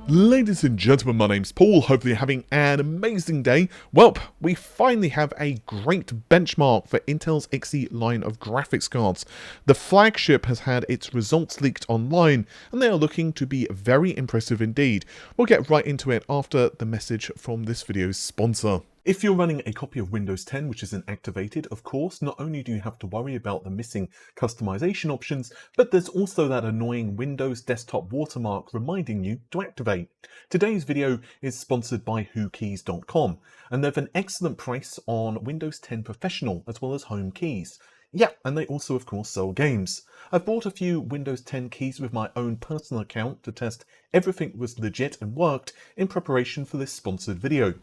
Ladies and gentlemen, my name's Paul. Hopefully you're having an amazing day. Well, we finally have a great benchmark for Intel's Xe line of graphics cards. The Flagship has had its results leaked online, and they are looking to be very impressive indeed. We'll get right into it after the message from this video's sponsor. If you're running a copy of Windows 10 which isn't activated, of course, not only do you have to worry about the missing customization options, but there's also that annoying Windows desktop watermark reminding you to activate. Today's video is sponsored by WhoKeys.com, and they have an excellent price on Windows 10 Professional as well as home keys. Yeah, and they also of course sell games. I've bought a few Windows 10 keys with my own personal account to test everything was legit and worked in preparation for this sponsored video.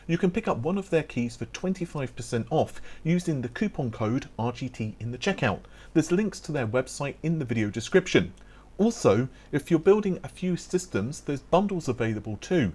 You can pick up one of their keys for 25% off using the coupon code RGT in the checkout. There's links to their website in the video description. Also, if you're building a few systems, there's bundles available too.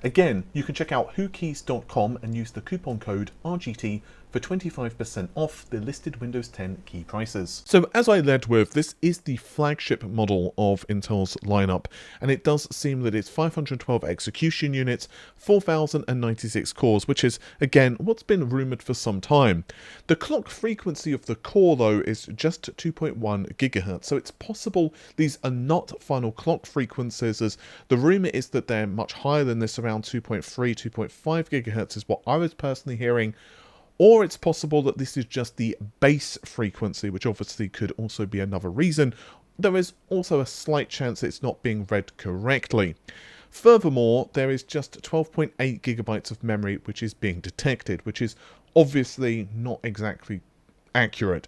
Again, you can check out WhoKeys.com and use the coupon code RGT for 25% off the listed Windows 10 key prices. So as I led with, this is the flagship model of Intel's lineup, and it does seem that it's 512 execution units, 4096 cores, which is, again, what's been rumored for some time. The clock frequency of the core, though, is just 2.1 gigahertz, so it's possible these are not final clock frequencies, as the rumor is that they're much higher than this, around 2.3, 2.5 gigahertz is what I was personally hearing. Or it's possible that this is just the base frequency, which obviously could also be another reason. There is also a slight chance it's not being read correctly. Furthermore, there is just 12.8 gigabytes of memory which is being detected, which is obviously not exactly accurate.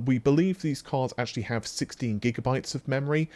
We believe these cards actually have 16 gigabytes of memory,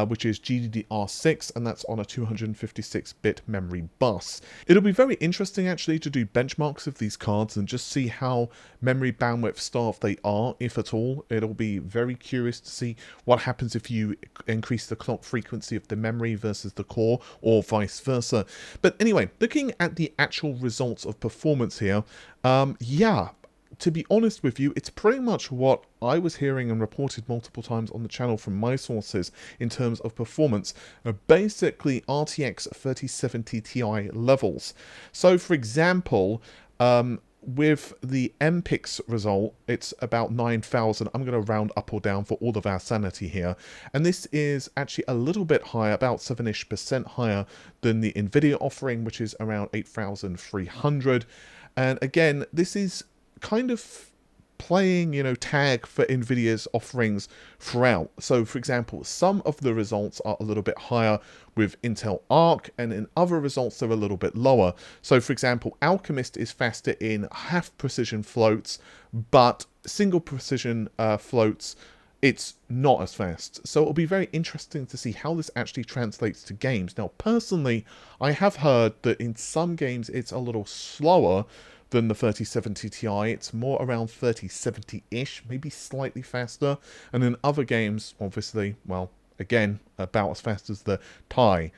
which is GDDR6, and that's on a 256-bit memory bus. It'll be very interesting actually to do benchmarks of these cards and just see how memory bandwidth starved they are, if at all. It'll be very curious to see what happens if you increase the clock frequency of the memory versus the core, or vice versa. But anyway, looking at the actual results of performance here, yeah, to be honest with you, it's pretty much what I was hearing and reported multiple times on the channel from my sources in terms of performance. Basically, RTX 3070 Ti levels. So, for example, with the MPIX result, it's about 9,000. I'm going to round up or down for all of our sanity here. And this is actually a little bit higher, about 7-ish% higher than the Nvidia offering, which is around 8,300. And again, this is kind of playing, tag for Nvidia's offerings throughout. So, for example, some of the results are a little bit higher with Intel Arc, and in other results they're a little bit lower. So, for example, Alchemist is faster in half precision floats, but single precision floats, it's not as fast. So it'll be very interesting to see how this actually translates to games. Now, personally, I have heard that in some games it's a little slower than the 3070 Ti. It's more around 3070-ish, maybe slightly faster. And in other games, obviously, well, again, about as fast as the Ti.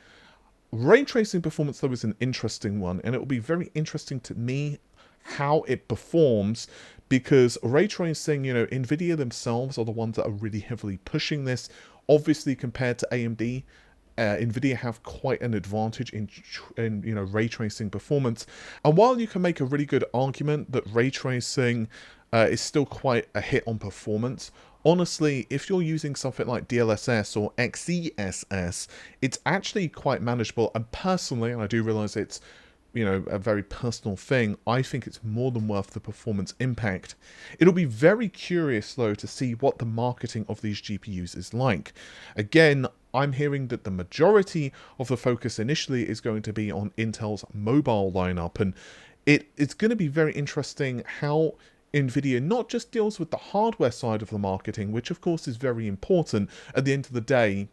Ray tracing performance, though, is an interesting one, and it will be very interesting to me how it performs, because ray tracing, Nvidia themselves are the ones that are really heavily pushing this. Obviously, compared to AMD, Nvidia have quite an advantage in ray tracing performance. And while you can make a really good argument that ray tracing is still quite a hit on performance, honestly, if you're using something like DLSS or XeSS, it's actually quite manageable. And personally, and I do realize it's a very personal thing, I think it's more than worth the performance impact. It'll be very curious, though, to see what the marketing of these GPUs is like. Again, I'm hearing that the majority of the focus initially is going to be on Intel's mobile lineup, and it's going to be very interesting how Nvidia not just deals with the hardware side of the marketing, which of course is very important. At the end of the day,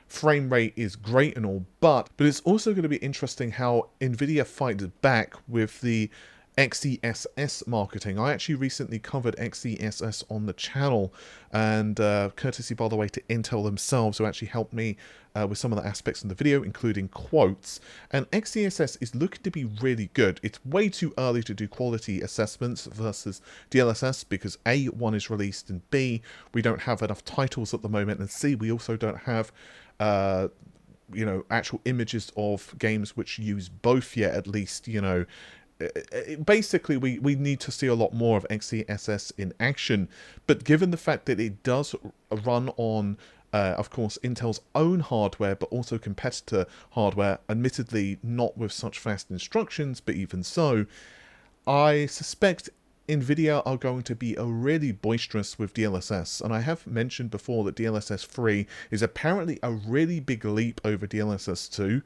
frame rate is great and all, but it's also going to be interesting how Nvidia fights back with the XeSS marketing. I actually recently covered XeSS on the channel, and courtesy, by the way, to Intel themselves, who actually helped me with some of the aspects in the video, including quotes. And XeSS is looking to be really good. It's way too early to do quality assessments versus DLSS, because A, one is released, and B, we don't have enough titles at the moment, and C, we also don't have you know, actual images of games which use both yet, at least, you know. Basically, we need to see a lot more of XeSS in action, but given the fact that it does run on, of course, Intel's own hardware, but also competitor hardware, admittedly not with such fast instructions, but even so, I suspect Nvidia are going to be really boisterous with DLSS, and I have mentioned before that DLSS 3 is apparently a really big leap over DLSS 2,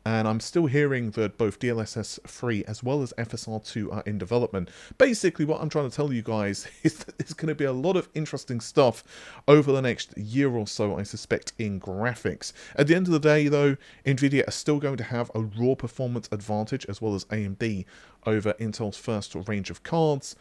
and I'm still hearing that both DLSS 3 as well as FSR 2 are in development. Basically, what I'm trying to tell you guys is that there's going to be a lot of interesting stuff over the next year or so, I suspect, in graphics. At the end of the day, though, Nvidia are still going to have a raw performance advantage, as well as AMD, over Intel's first range of cards.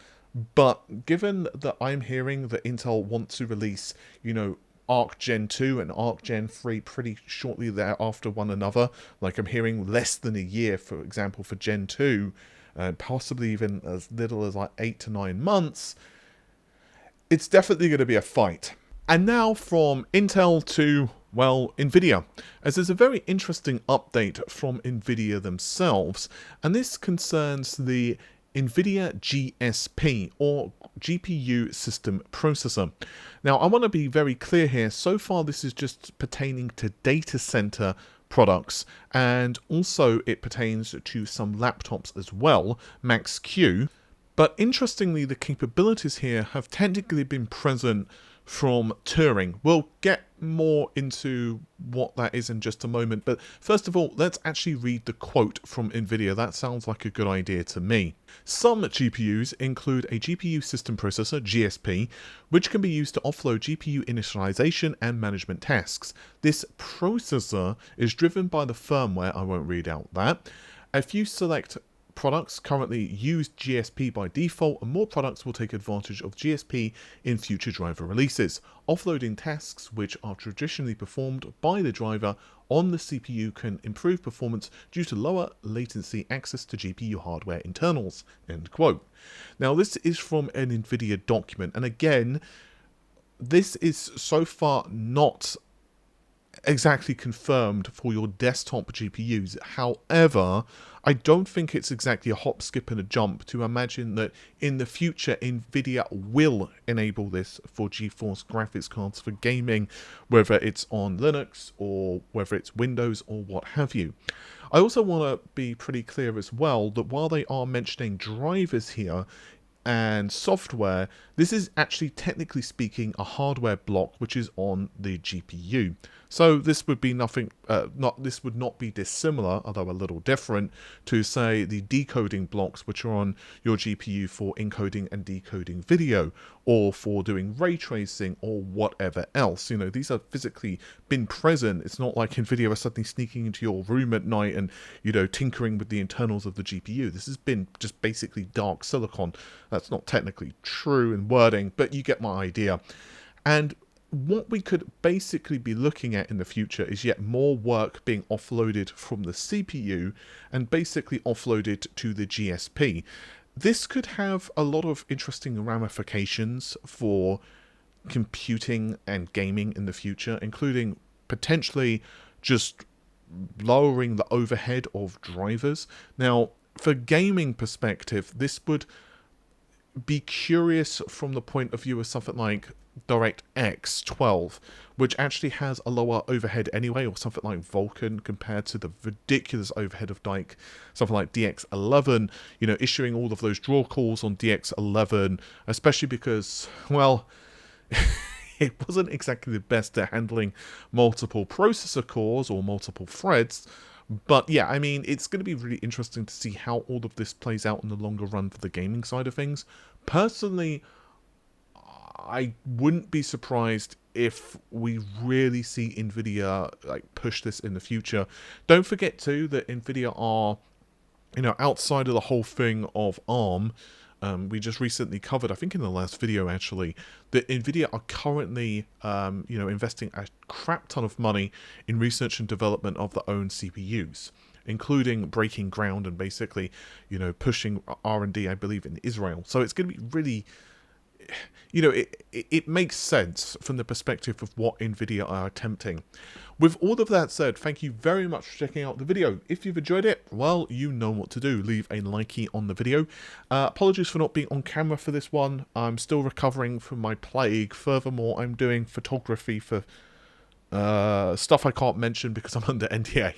But given that I'm hearing that Intel want to release, you know, Arc Gen 2 and Arc Gen 3 pretty shortly thereafter one another, like I'm hearing less than a year, for example, for Gen 2, possibly even as little as like 8 to 9 months, it's definitely going to be a fight. And now from Intel to, well, Nvidia, as there's a very interesting update from Nvidia themselves, and this concerns the Nvidia GSP, or GPU System Processor. Now, I want to be very clear here. So far, this is just pertaining to data center products, and also it pertains to some laptops as well, Max-Q. But interestingly, the capabilities here have technically been present from Turing. We'll get more into what that is in just a moment, but first of all, let's actually read the quote from Nvidia. That sounds like a good idea to me. Some GPUs include a GPU system processor, GSP, which can be used to offload GPU initialization and management tasks. This processor is driven by the firmware, I won't read out that. A few select products currently use GSP by default, and more products will take advantage of GSP in future driver releases. Offloading tasks which are traditionally performed by the driver on the CPU can improve performance due to lower latency access to GPU hardware internals. End quote. Now, this is from an Nvidia document, and again, this is so far not exactly confirmed for your desktop GPUs. However, I don't think it's exactly a hop, skip and a jump to imagine that in the future Nvidia will enable this for GeForce graphics cards for gaming, whether it's on Linux or whether it's Windows or what have you. I also want to be pretty clear as well that while they are mentioning drivers here and software, this is actually technically speaking a hardware block which is on the GPU. So this would be this would not be dissimilar, although a little different, to say the decoding blocks which are on your GPU for encoding and decoding video, or for doing ray tracing or whatever else. You know, these have physically been present. It's not like Nvidia are suddenly sneaking into your room at night and, you know, tinkering with the internals of the GPU. This has been just basically dark silicon. That's not technically true in wording, but you get my idea. And what we could basically be looking at in the future is yet more work being offloaded from the CPU and basically offloaded to the GSP. This could have a lot of interesting ramifications for computing and gaming in the future, including potentially just lowering the overhead of drivers. Now, for gaming perspective, this would be curious from the point of view of something like DirectX 12, which actually has a lower overhead anyway, or something like Vulkan compared to the ridiculous overhead of something like DX11, you know, issuing all of those draw calls on DX11, especially because, well, it wasn't exactly the best at handling multiple processor cores or multiple threads. But yeah, I mean, it's going to be really interesting to see how all of this plays out in the longer run for the gaming side of things. Personally, I wouldn't be surprised if we really see Nvidia like push this in the future. Don't forget too that Nvidia are, you know, outside of the whole thing of ARM. We just recently covered, I think in the last video actually, that Nvidia are currently, you know, investing a crap ton of money in research and development of their own CPUs, including breaking ground and basically, you know, pushing R&D, I believe, in Israel. So it's going to be really you know, it makes sense from the perspective of what Nvidia are attempting. With all of that said, thank you very much for checking out the video. If you've enjoyed it, well, you know what to do. Leave a likey on the video. Apologies for not being on camera for this one. I'm still recovering from my plague. Furthermore, I'm doing photography for stuff I can't mention because I'm under NDA.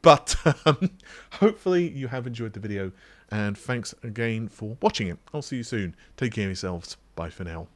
But hopefully you have enjoyed the video, and thanks again for watching it. I'll see you soon. Take care of yourselves. Bye for now.